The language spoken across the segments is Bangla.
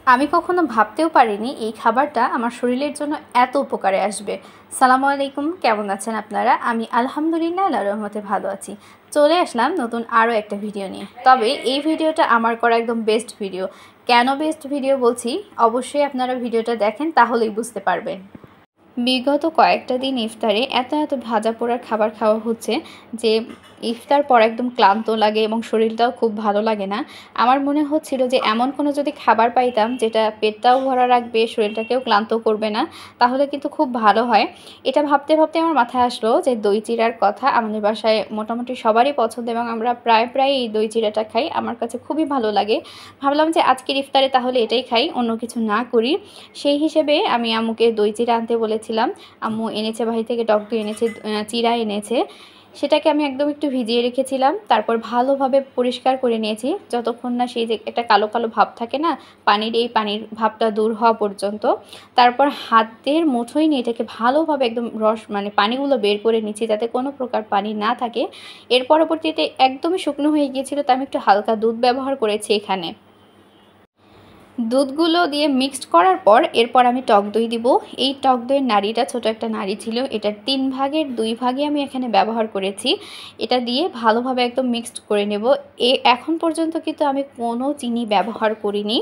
আমি কখনো ভাবতেও পারিনি এই খাবারটা আমার শরীরের জন্য এত উপকারে আসবে। সালামু আলাইকুম, কেমন আছেন আপনারা? আমি আলহামদুলিল্লাহ আল্লাহর রহমতে ভালো আছি। চলে আসলাম নতুন আরও একটা ভিডিও নিয়ে। তবে এই ভিডিওটা আমার করা একদম বেস্ট ভিডিও। কেন বেস্ট ভিডিও বলছি, অবশ্যই আপনারা ভিডিওটা দেখেন, তাহলেই বুঝতে পারবেন। বিগত কয়েকটা দিন ইফতারে এত ভাজা পোড়ার খাবার খাওয়া হচ্ছে যে ইফতার পর একদম ক্লান্ত লাগে এবং শরীরটাও খুব ভালো লাগে না। আমার মনে হচ্ছিল যে এমন কোনো যদি খাবার পাইতাম যেটা পেটটাও ভরা রাখবে, শরীরটাকেও ক্লান্ত করবে না, তাহলে কিন্তু খুব ভালো হয়। এটা ভাবতে ভাবতে আমার মাথায় আসলো যে দই চিড়ার কথা। আমাদের বাসায় মোটামুটি সবারই পছন্দ এবং আমরা প্রায় এই দই চিড়াটা খাই। আমার কাছে খুবই ভালো লাগে। ভাবলাম যে আজকের ইফতারে তাহলে এটাই খাই, অন্য কিছু না করি। সেই হিসেবে আমি আম্মুকে দই চিড়া আনতে বলেছিলাম। আম্মু এনেছে, বাহির থেকে টক দই এনেছে, চিড়া এনেছে। সেটাকে আমি একদম একটু ভিজিয়ে রেখেছিলাম। তারপর ভালোভাবে পরিষ্কার করে নিয়েছি, যতক্ষণ না সেই যে একটা কালো কালো ভাব থাকে না পানির, এই পানির ভাবটা দূর হওয়া পর্যন্ত। তারপর হাতের মুঠোয় নিয়ে এটাকে ভালোভাবে একদম রস মানে পানিগুলো বের করে নিচ্ছি, যাতে কোনো প্রকার পানি না থাকে। এর পরবর্তীতে একদমই শুকনো হয়ে গিয়েছিল, তো আমি একটু হালকা দুধ ব্যবহার করেছি এখানে। দুধগুলো দিয়ে মিক্সড করার পর এরপর আমি টক দই দিব। এই টক দইয়ের নাড়িটা ছোট একটা নাড়ি ছিল, এটার 3 ভাগের 2 ভাগে আমি এখানে ব্যবহার করেছি। এটা দিয়ে ভালোভাবে একদম মিক্সড করে নেব। এখন পর্যন্ত কিন্তু আমি কোনো চিনি ব্যবহার করিনি।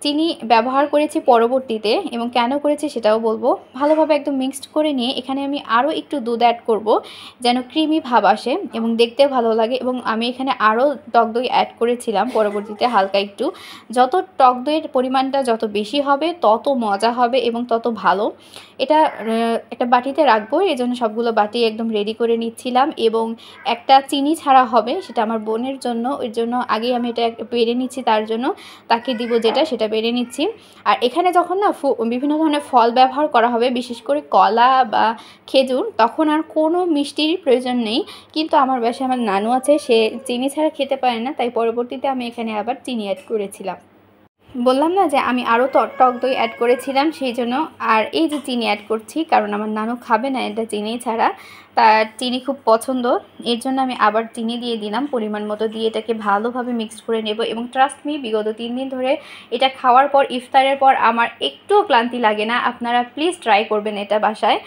চিনি ব্যবহার করেছি পরবর্তীতে, এবং কেন করেছি সেটাও বলবো। ভালোভাবে একদম মিক্সড করে নিয়ে এখানে আমি আরও একটু দুধ অ্যাড করব, যেন ক্রিমি ভাব আসে এবং দেখতে ভালো লাগে। এবং আমি এখানে আরও টক দই অ্যাড করেছিলাম পরবর্তীতে হালকা একটু। যত টক দইয়ের পরিমাণটা যত বেশি হবে তত মজা হবে এবং তত ভালো। এটা একটা বাটিতে রাখবো, এই জন্য সবগুলো বাটি একদম রেডি করে নিচ্ছিলাম। এবং একটা চিনি ছাড়া হবে, সেটা আমার বোনের জন্য, এর জন্য আগেই আমি এটা পেরে নিচ্ছি, তার জন্য তাকে দিব যেটা সেটা বেড়ে নিচ্ছি। আর এখানে যখন না বিভিন্ন ধরনের ফল ব্যবহার করা হবে, বিশেষ করে কলা বা খেজুর, তখন আর কোনো মিষ্টির প্রয়োজন নেই। কিন্তু আমার বাসায় আমার নানু আছে, সে চিনি ছাড়া খেতে পারে না, তাই পরবর্তীতে আমি এখানে আবার চিনি অ্যাড করেছিলাম। বললাম না যে আমি আরও টক দই অ্যাড করেছিলাম সেই জন্য। আর এই যে চিনি অ্যাড করছি, কারণ আমার নানু খাবে না এটা চিনি ছাড়া, তার চিনি খুব পছন্দ, এর জন্য আমি আবার চিনি দিয়ে দিলাম পরিমাণ মতো। দিয়ে এটাকে ভালোভাবে মিক্সড করে নেব। এবং ট্রাস্ট মি, বিগত 3 দিন ধরে এটা খাওয়ার পর, ইফতারের পর আমার একটুও ক্লান্তি লাগে না। আপনারা প্লিজ ট্রাই করবেন এটা বাসায়।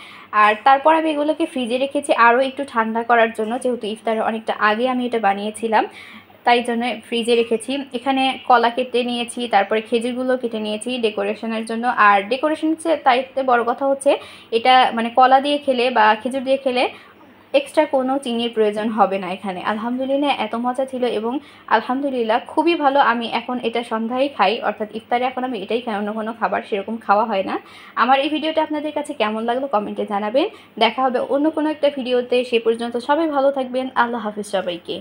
আর তারপর আমি এগুলোকে ফ্রিজে রেখেছি আরও একটু ঠান্ডা করার জন্য, যেহেতু ইফতারের অনেকটা আগে আমি এটা বানিয়েছিলাম, তাই জন্য ফ্রিজে রেখেছি। এখানে কলা কেটে নিয়েছি, তারপরে খেজুরগুলো কেটে নিয়েছি ডেকোরেশনের জন্য। আর ডেকোরেশন তাইতে বড় কথা হচ্ছে, এটা মানে কলা দিয়ে খেলে বা খেজুর দিয়ে খেলে এক্সট্রা কোনো চিনির প্রয়োজন হবে না এখানে। আলহামদুলিল্লাহ এত মজা ছিল এবং আলহামদুলিল্লাহ খুবই ভালো। আমি এখন এটা সন্ধ্যায় খাই, অর্থাৎ ইফতারে এখন আমি এটাই খাই, অন্য কোনো খাবার সেরকম খাওয়া হয় না। আমার এই ভিডিওটা আপনাদের কাছে কেমন লাগলো কমেন্টে জানাবেন। দেখা হবে অন্য কোনো একটা ভিডিওতে। সে পর্যন্ত সবাই ভালো থাকবেন। আল্লাহ হাফিজ সবাইকে।